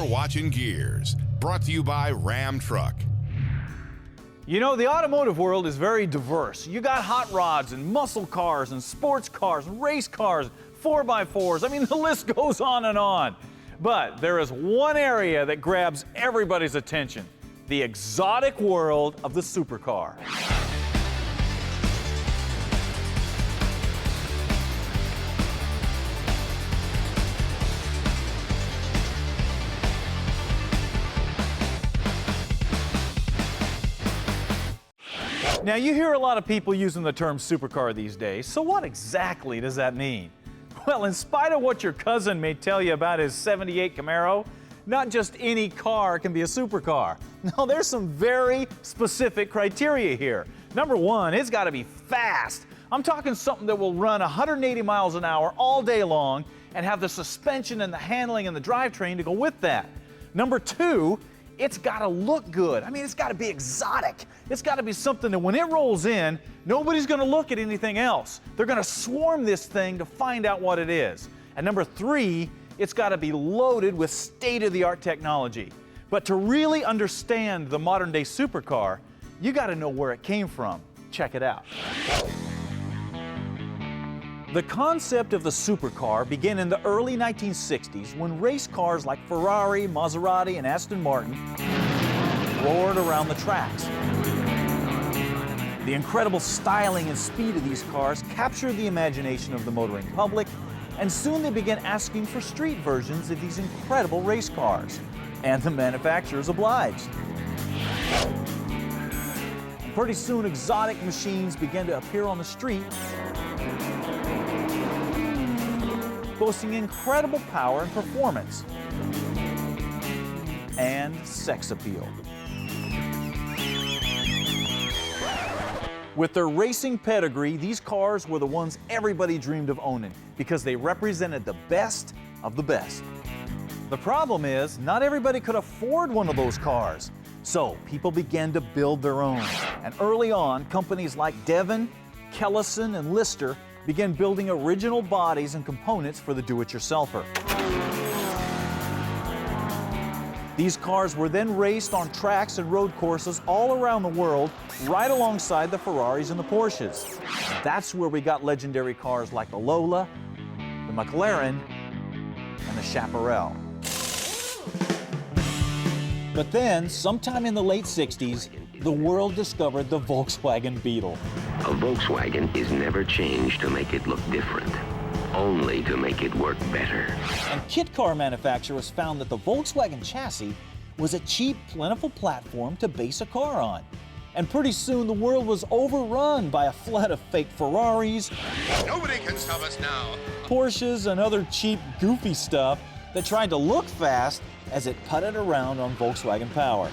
You're watching Gears, brought to you by Ram Truck. You know, the automotive world is very diverse. You got hot rods and muscle cars and sports cars and race cars, 4x4s. I mean, the list goes on and on. But there is one area that grabs everybody's attention: the exotic world of the supercar. Now, you hear a lot of people using the term supercar these days, so what exactly does that mean? Well, in spite of what your cousin may tell you about his '78 Camaro, not just any car can be a supercar. No, there's some very specific criteria here. Number one, it's got to be fast. I'm talking something that will run 180 miles an hour all day long and have the suspension and the handling and the drivetrain to go with that. Number two, it's got to look good. I mean, it's got to be exotic. It's got to be something that when it rolls in, nobody's going to look at anything else. They're going to swarm this thing to find out what it is. And number three, it's got to be loaded with state-of-the-art technology. But to really understand the modern-day supercar, you got to know where it came from. Check it out. The concept of the supercar began in the early 1960s when race cars like Ferrari, Maserati, and Aston Martin roared around the tracks. The incredible styling and speed of these cars captured the imagination of the motoring public, and soon they began asking for street versions of these incredible race cars. And the manufacturers obliged. Pretty soon, exotic machines began to appear on the street, boasting incredible power and performance and sex appeal. With their racing pedigree, these cars were the ones everybody dreamed of owning because they represented the best of the best. The problem is, not everybody could afford one of those cars, so people began to build their own. And early on, companies like Devon, Kellison, and Lister began building original bodies and components for the do-it-yourselfer. These cars were then raced on tracks and road courses all around the world, right alongside the Ferraris and the Porsches. That's where we got legendary cars like the Lola, the McLaren, and the Chaparral. But then, sometime in the late 60s, the world discovered the Volkswagen Beetle. A Volkswagen is never changed to make it look different, only to make it work better. And kit car manufacturers found that the Volkswagen chassis was a cheap, plentiful platform to base a car on. And pretty soon the world was overrun by a flood of fake Ferraris, Nobody can stop us now. Porsches, and other cheap, goofy stuff that tried to look fast as it putted around on Volkswagen power.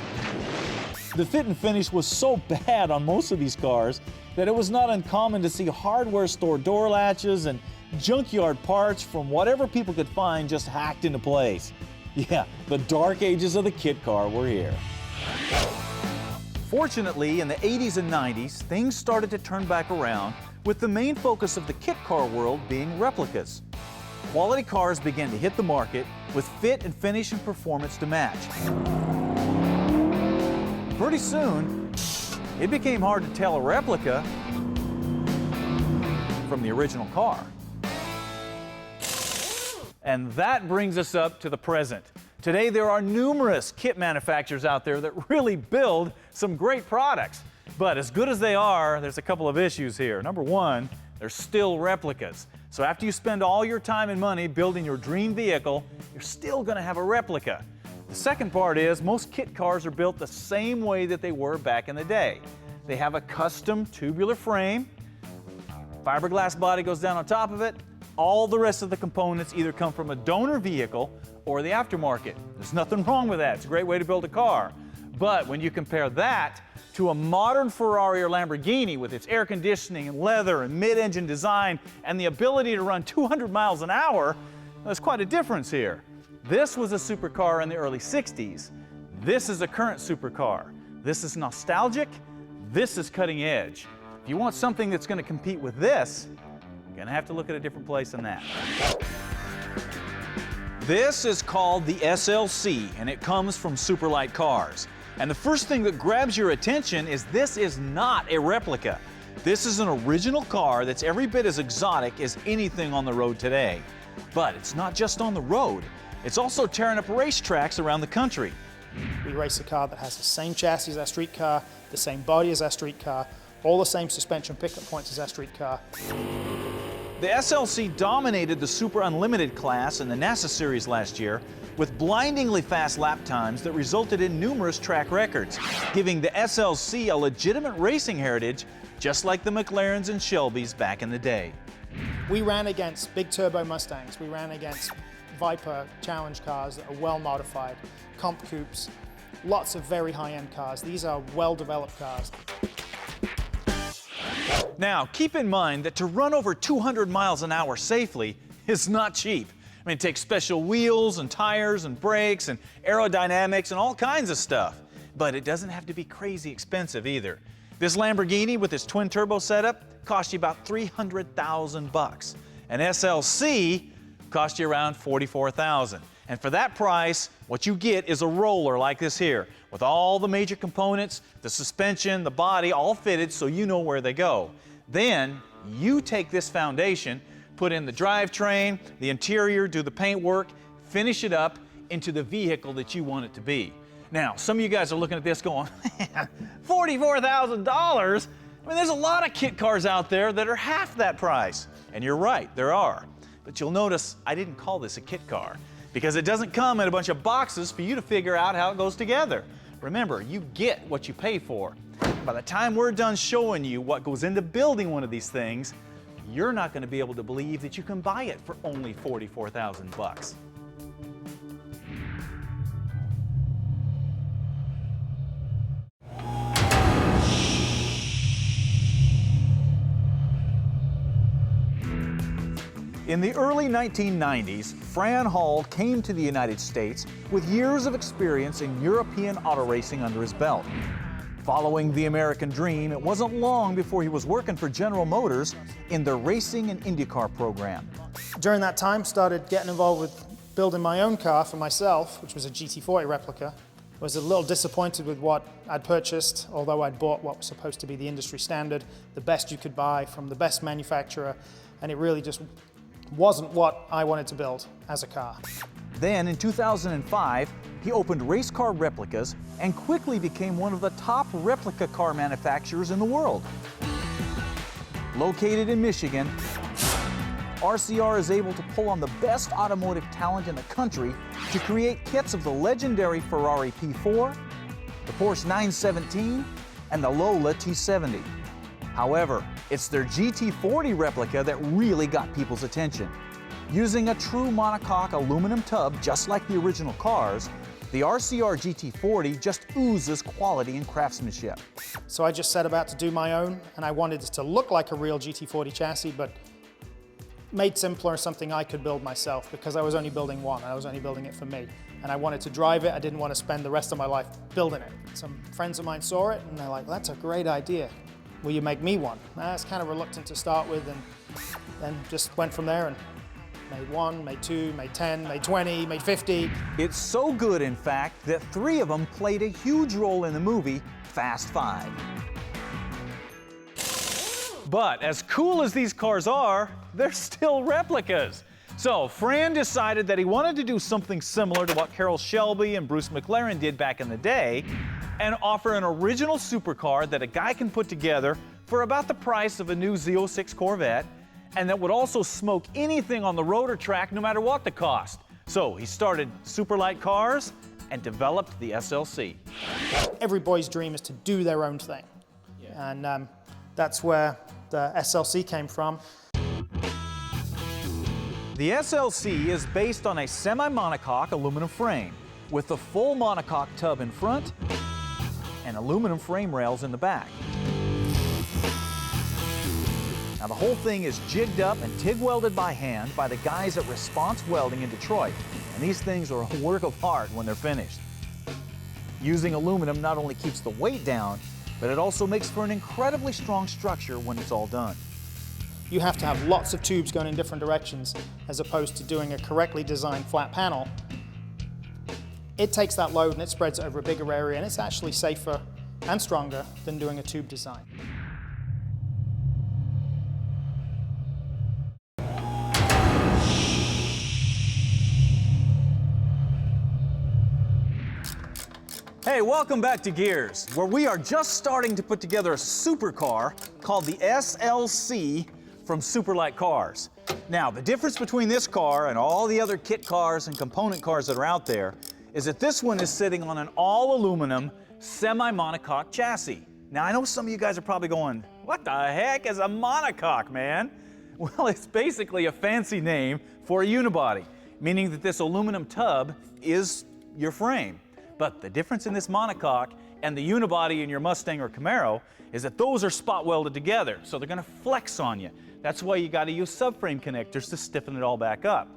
The fit and finish was so bad on most of these cars that it was not uncommon to see hardware store door latches and junkyard parts from whatever people could find just hacked into place. Yeah, the dark ages of the kit car were here. Fortunately, in the 80s and 90s, things started to turn back around, with the main focus of the kit car world being replicas. Quality cars began to hit the market with fit and finish and performance to match. Pretty soon, it became hard to tell a replica from the original car. And that brings us up to the present. Today, there are numerous kit manufacturers out there that really build some great products. But as good as they are, there's a couple of issues here. Number one, they're still replicas. So after you spend all your time and money building your dream vehicle, you're still going to have a replica. The second part is most kit cars are built the same way that they were back in the day. They have a custom tubular frame, fiberglass body goes down on top of it. All the rest of the components either come from a donor vehicle or the aftermarket. There's nothing wrong with that. It's a great way to build a car. But when you compare that to a modern Ferrari or Lamborghini with its air conditioning and leather and mid-engine design and the ability to run 200 miles an hour, there's quite a difference here. This was a supercar in the early 60s. This is a current supercar. This is nostalgic. This is cutting edge. If you want something that's going to compete with this, you're going to have to look at a different place than that. This is called the SLC, and it comes from Superlight Cars. And the first thing that grabs your attention is this is not a replica. This is an original car that's every bit as exotic as anything on the road today. But it's not just on the road, it's also tearing up racetracks around the country. We race a car that has the same chassis as our street car, the same body as our street car, all the same suspension pickup points as our street car. The SLC dominated the Super Unlimited class in the NASA series last year with blindingly fast lap times that resulted in numerous track records, giving the SLC a legitimate racing heritage just like the McLarens and Shelbys back in the day. We ran against big turbo Mustangs, we ran against Viper challenge cars that are well modified, comp coupes, lots of very high-end cars. These are well-developed cars. Now, keep in mind that to run over 200 miles an hour safely is not cheap. I mean, it takes special wheels and tires and brakes and aerodynamics and all kinds of stuff. But it doesn't have to be crazy expensive either. This Lamborghini with its twin turbo setup cost you about $300,000. An SLC cost you around $44,000. And for that price, what you get is a roller like this here, with all the major components, the suspension, the body, all fitted so you know where they go. Then you take this foundation, put in the drivetrain, the interior, do the paint work, finish it up into the vehicle that you want it to be. Now, some of you guys are looking at this going, $44,000? I mean, there's a lot of kit cars out there that are half that price. And you're right, there are. But you'll notice I didn't call this a kit car because it doesn't come in a bunch of boxes for you to figure out how it goes together. Remember, you get what you pay for. By the time we're done showing you what goes into building one of these things, you're not going to be able to believe that you can buy it for only $44,000. In the early 1990s, Fran Hall came to the United States with years of experience in European auto racing under his belt. Following the American dream, it wasn't long before he was working for General Motors in their racing and IndyCar program. During that time, started getting involved with building my own car for myself, which was a GT40 replica. Was a little disappointed with what I'd purchased, although I'd bought what was supposed to be the industry standard, the best you could buy from the best manufacturer, and it really just wasn't what I wanted to build as a car. Then in 2005, he opened Race Car Replicas and quickly became one of the top replica car manufacturers in the world. Located in Michigan, RCR is able to pull on the best automotive talent in the country to create kits of the legendary Ferrari P4, the Porsche 917, and the Lola T70. However, it's their GT40 replica that really got people's attention. Using a true monocoque aluminum tub just like the original cars, the RCR GT40 just oozes quality and craftsmanship. So I just set about to do my own, and I wanted it to look like a real GT40 chassis, but made simpler, something I could build myself because I was only building one, and I was only building it for me. And I wanted to drive it, I didn't want to spend the rest of my life building it. Some friends of mine saw it, and they're like, that's a great idea. Will you make me one? I was kind of reluctant to start with, and then just went from there and made one, made two, made 10, made 20, made 50. It's so good, in fact, that 3 of them played a huge role in the movie Fast 5. But as cool as these cars are, they're still replicas. So Fran decided that he wanted to do something similar to what Carroll Shelby and Bruce McLaren did back in the day and offer an original supercar that a guy can put together for about the price of a new Z06 Corvette, and that would also smoke anything on the road or track no matter what the cost. So he started Superlight Cars and developed the SLC. Every boy's dream is to do their own thing. And that's where the SLC came from. The SLC is based on a semi-monocoque aluminum frame with the full monocoque tub in front and aluminum frame rails in the back. Now the whole thing is jigged up and TIG welded by hand by the guys at Response Welding in Detroit, and these things are a work of art when they're finished. Using aluminum not only keeps the weight down, but it also makes for an incredibly strong structure when it's all done. you have to have lots of tubes going in different directions as opposed to doing a correctly designed flat panel. It takes that load and it spreads it over a bigger area, and it's actually safer and stronger than doing a tube design. Hey, welcome back to Gears, where we are just starting to put together a supercar called the SLC from Superlight Cars. Now, the difference between this car and all the other kit cars and component cars that are out there is that this one is sitting on an all-aluminum semi-monocoque chassis. Now, I know some of you guys are probably going, what the heck is a monocoque, man? Well, it's basically a fancy name for a unibody, meaning that this aluminum tub is your frame. But the difference in this monocoque and the unibody in your Mustang or Camaro is that those are spot welded together, so they're gonna flex on you. That's why you gotta use subframe connectors to stiffen it all back up.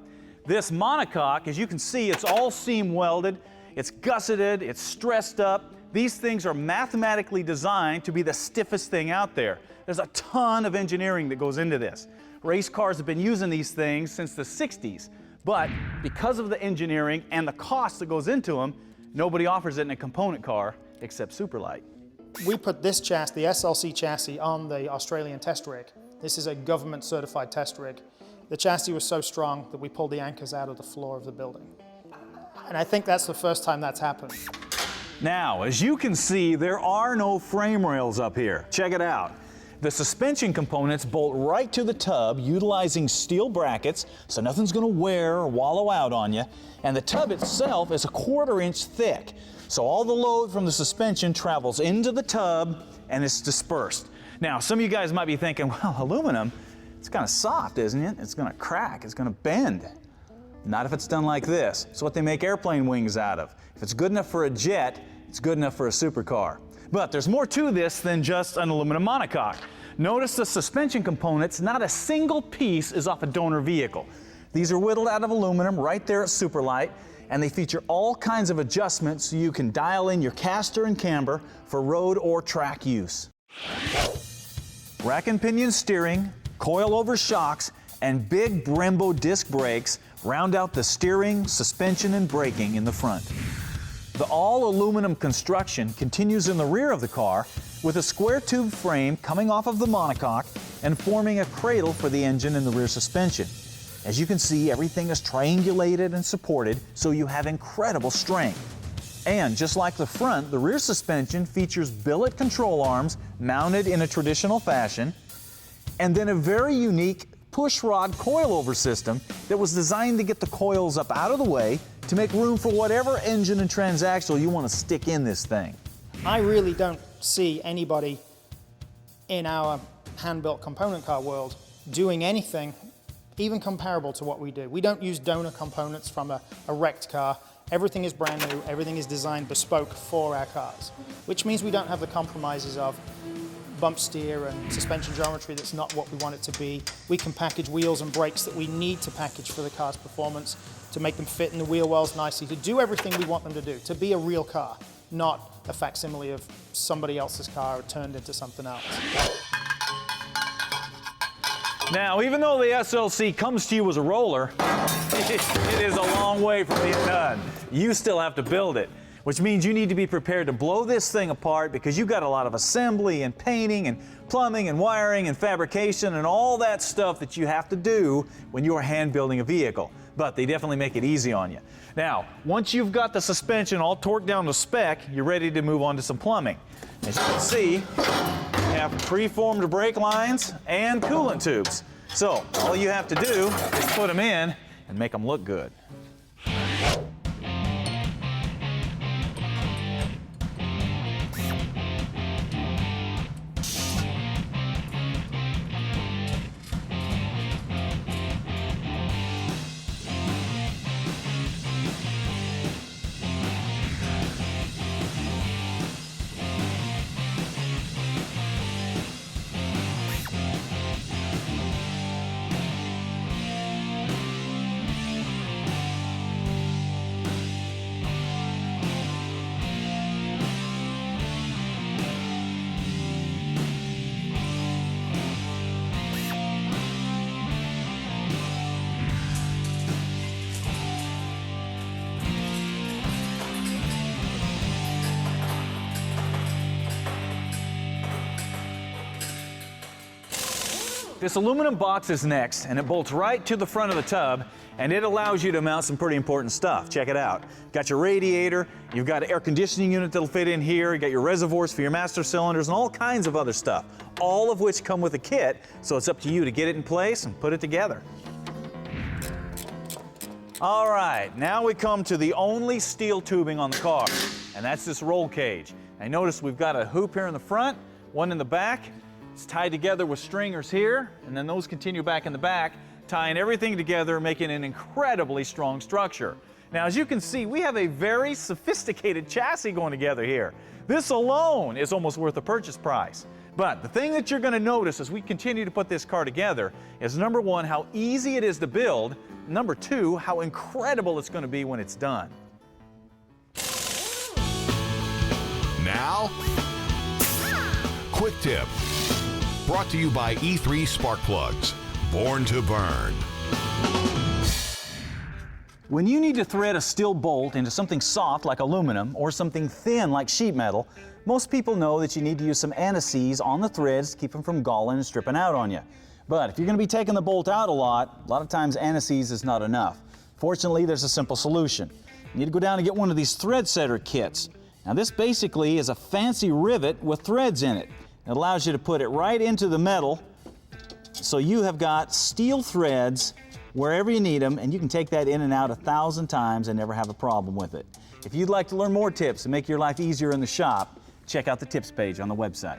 This monocoque, as you can see, it's all seam welded, it's gusseted, it's stressed up. These things are mathematically designed to be the stiffest thing out there. There's a ton of engineering that goes into this. Race cars have been using these things since the 60s, but because of the engineering and the cost that goes into them, nobody offers it in a component car except Superlight. We put this chassis, the SLC chassis, on the Australian test rig. This is a government certified test rig. The chassis was so strong that we pulled the anchors out of the floor of the building. And I think that's the first time that's happened. Now, as you can see, there are no frame rails up here. Check it out. The suspension components bolt right to the tub utilizing steel brackets, so nothing's gonna wear or wallow out on you. And the tub itself is 1/4 inch thick. So all the load from the suspension travels into the tub and it's dispersed. Now, some of you guys might be thinking, well, aluminum, it's kind of soft, isn't it? It's gonna crack, it's gonna bend. Not if it's done like this. It's what they make airplane wings out of. If it's good enough for a jet, it's good enough for a supercar. But there's more to this than just an aluminum monocoque. Notice the suspension components, not a single piece is off a donor vehicle. These are whittled out of aluminum right there at Superlight, and they feature all kinds of adjustments so you can dial in your caster and camber for road or track use. Rack and pinion steering, coil-over shocks, and big Brembo disc brakes round out the steering, suspension, and braking in the front. The all-aluminum construction continues in the rear of the car with a square tube frame coming off of the monocoque and forming a cradle for the engine and the rear suspension. As you can see, everything is triangulated and supported, so you have incredible strength. And just like the front, the rear suspension features billet control arms mounted in a traditional fashion, and then a very unique push rod coilover system that was designed to get the coils up out of the way to make room for whatever engine and transaxle you want to stick in this thing. I really don't see anybody in our hand-built component car world doing anything even comparable to what we do. We don't use donor components from a wrecked car. Everything is brand new, everything is designed bespoke for our cars, which means we don't have the compromises of bump steer and suspension geometry that's not what we want it to be. We can package wheels and brakes that we need to package for the car's performance, to make them fit in the wheel wells nicely, to do everything we want them to do, to be a real car, not a facsimile of somebody else's car turned into something else. Now, even though the SLC comes to you as a roller, it is a long way from being done. You still have to build it, which means you need to be prepared to blow this thing apart because you've got a lot of assembly and painting and plumbing and wiring and fabrication and all that stuff that you have to do when you're hand building a vehicle. But they definitely make it easy on you. Now, once you've got the suspension all torqued down to spec, you're ready to move on to some plumbing. As you can see, we have preformed brake lines and coolant tubes. So all you have to do is put them in and make them look good. This aluminum box is next, and it bolts right to the front of the tub, and it allows you to mount some pretty important stuff. Check it out. Got your radiator, you've got an air conditioning unit that'll fit in here, you got your reservoirs for your master cylinders, and all kinds of other stuff, all of which come with a kit, so it's up to you to get it in place and put it together. All right, now we come to the only steel tubing on the car, and that's this roll cage. Now notice we've got a hoop here in the front, one in the back. It's tied together with stringers here, and then those continue back in the back, tying everything together, making an incredibly strong structure. Now, as you can see, we have a very sophisticated chassis going together here. This alone is almost worth the purchase price. But the thing that you're going to notice as we continue to put this car together is, number one, how easy it is to build. Number two, how incredible it's going to be when it's done. Now, Quick Tip. Brought to you by E3 Spark Plugs. Born to burn. When you need to thread a steel bolt into something soft like aluminum or something thin like sheet metal, most people know that you need to use some anti-seize on the threads to keep them from galling and stripping out on you. But if you're going to be taking the bolt out a lot of times anti-seize is not enough. Fortunately, there's a simple solution. You need to go down and get one of these thread setter kits. Now this basically is a fancy rivet with threads in it. It allows you to put it right into the metal, so you have got steel threads wherever you need them, and you can take that in and out 1,000 times and never have a problem with it. If you'd like to learn more tips and make your life easier in the shop, check out the tips page on the website.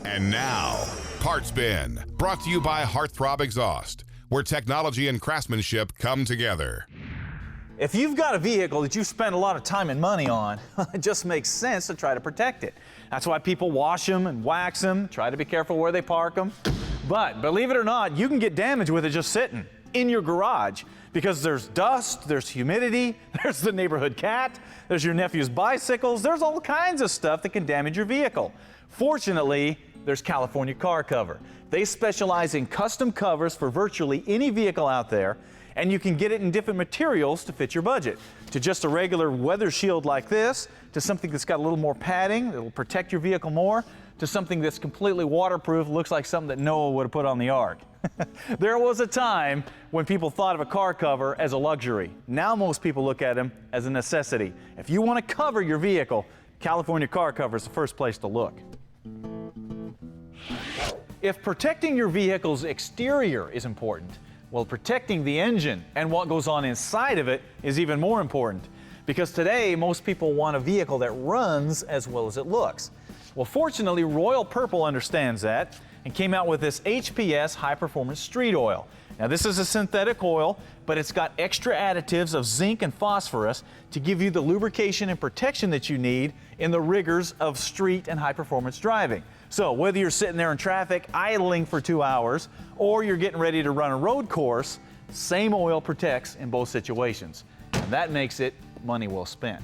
And now, Parts Bin, brought to you by Heartthrob Exhaust, where technology and craftsmanship come together. If you've got a vehicle that you've spent a lot of time and money on, it just makes sense to try to protect it. That's why people wash them and wax them, try to be careful where they park them. But believe it or not, you can get damage with it just sitting in your garage, because there's dust, there's humidity, there's the neighborhood cat, there's your nephew's bicycles, there's all kinds of stuff that can damage your vehicle. Fortunately, there's California Car Cover. They specialize in custom covers for virtually any vehicle out there, and you can get it in different materials to fit your budget. To just a regular weather shield like this, to something that's got a little more padding that will protect your vehicle more, to something that's completely waterproof, looks like something that Noah would have put on the ark. There was a time when people thought of a car cover as a luxury. Now most people look at them as a necessity. If you want to cover your vehicle, California Car Cover is the first place to look. If protecting your vehicle's exterior is important, well, protecting the engine and what goes on inside of it is even more important. Because today, most people want a vehicle that runs as well as it looks. Well, fortunately, Royal Purple understands that and came out with this HPS High Performance Street Oil. Now, this is a synthetic oil, but it's got extra additives of zinc and phosphorus to give you the lubrication and protection that you need in the rigors of street and high-performance driving. So whether you're sitting there in traffic idling for 2 hours or you're getting ready to run a road course, same oil protects in both situations. And that makes it money well spent.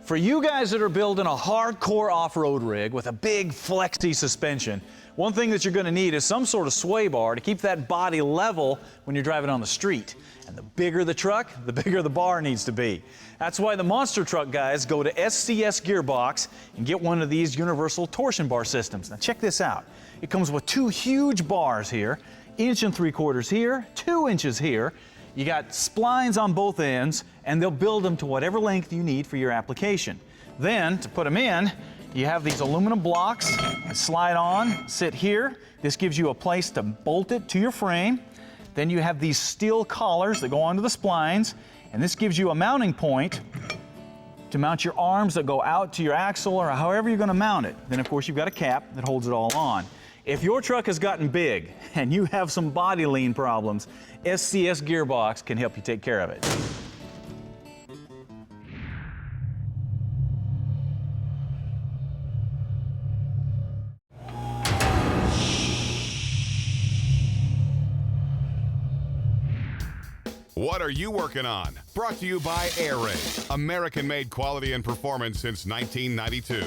For you guys that are building a hardcore off-road rig with a big flexy suspension, one thing that you're going to need is some sort of sway bar to keep that body level when you're driving on the street. And the bigger the truck, the bigger the bar needs to be. That's why the monster truck guys go to SCS Gearbox and get one of these universal torsion bar systems. Now check this out. It comes with 2 huge bars here, 1 3/4 inches here, 2 inches here. You got splines on both ends, and they'll build them to whatever length you need for your application. Then, to put them in, you have these aluminum blocks that slide on, sit here. This gives you a place to bolt it to your frame. Then you have these steel collars that go onto the splines, and this gives you a mounting point to mount your arms that go out to your axle or however you're going to mount it. Then, of course, you've got a cap that holds it all on. If your truck has gotten big and you have some body lean problems, SCS Gearbox can help you take care of it. What are you working on? Brought to you by Air Raid, American-made quality and performance since 1992.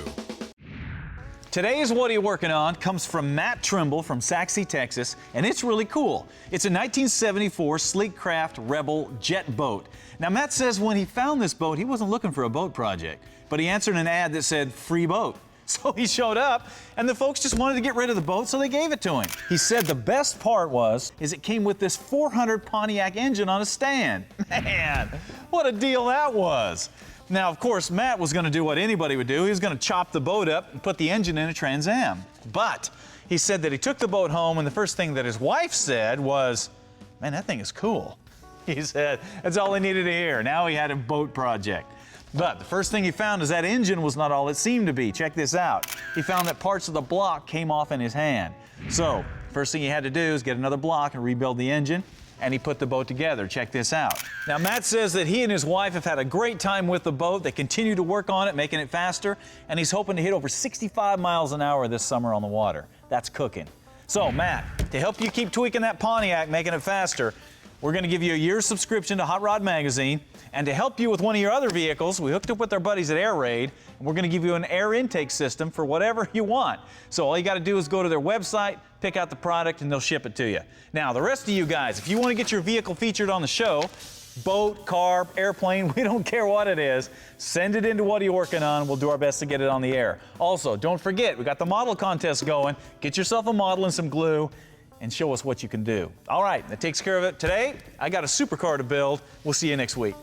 Today's What Are You Working On comes from Matt Trimble from Saxe, Texas, and it's really cool. It's a 1974 Sleek Craft Rebel jet boat. Now, Matt says when he found this boat, he wasn't looking for a boat project, but he answered an ad that said free boat. So he showed up, and the folks just wanted to get rid of the boat, so they gave it to him. He said the best part is it came with this 400 Pontiac engine on a stand. Man, what a deal that was. Now, of course, Matt was going to do what anybody would do. He was going to chop the boat up and put the engine in a Trans Am. But he said that he took the boat home, and the first thing that his wife said was, man, that thing is cool. He said that's all he needed to hear. Now he had a boat project. But the first thing he found is that engine was not all it seemed to be. Check this out. He found that parts of the block came off in his hand. So, first thing he had to do is get another block and rebuild the engine, and he put the boat together. Check this out. Now, Matt says that he and his wife have had a great time with the boat. They continue to work on it, making it faster, and he's hoping to hit over 65 miles an hour this summer on the water. That's cooking. So, Matt, to help you keep tweaking that Pontiac, making it faster, we're going to give you a year's subscription to Hot Rod Magazine. And to help you with one of your other vehicles, we hooked up with our buddies at Air Raid, and we're going to give you an air intake system for whatever you want. So all you got to do is go to their website, pick out the product, and they'll ship it to you. Now, the rest of you guys, if you want to get your vehicle featured on the show, boat, car, airplane, we don't care what it is, send it into What Are You Working On? We'll do our best to get it on the air. Also, don't forget, we got the model contest going. Get yourself a model and some glue, and show us what you can do. All right, that takes care of it today. I got a supercar to build. We'll see you next week.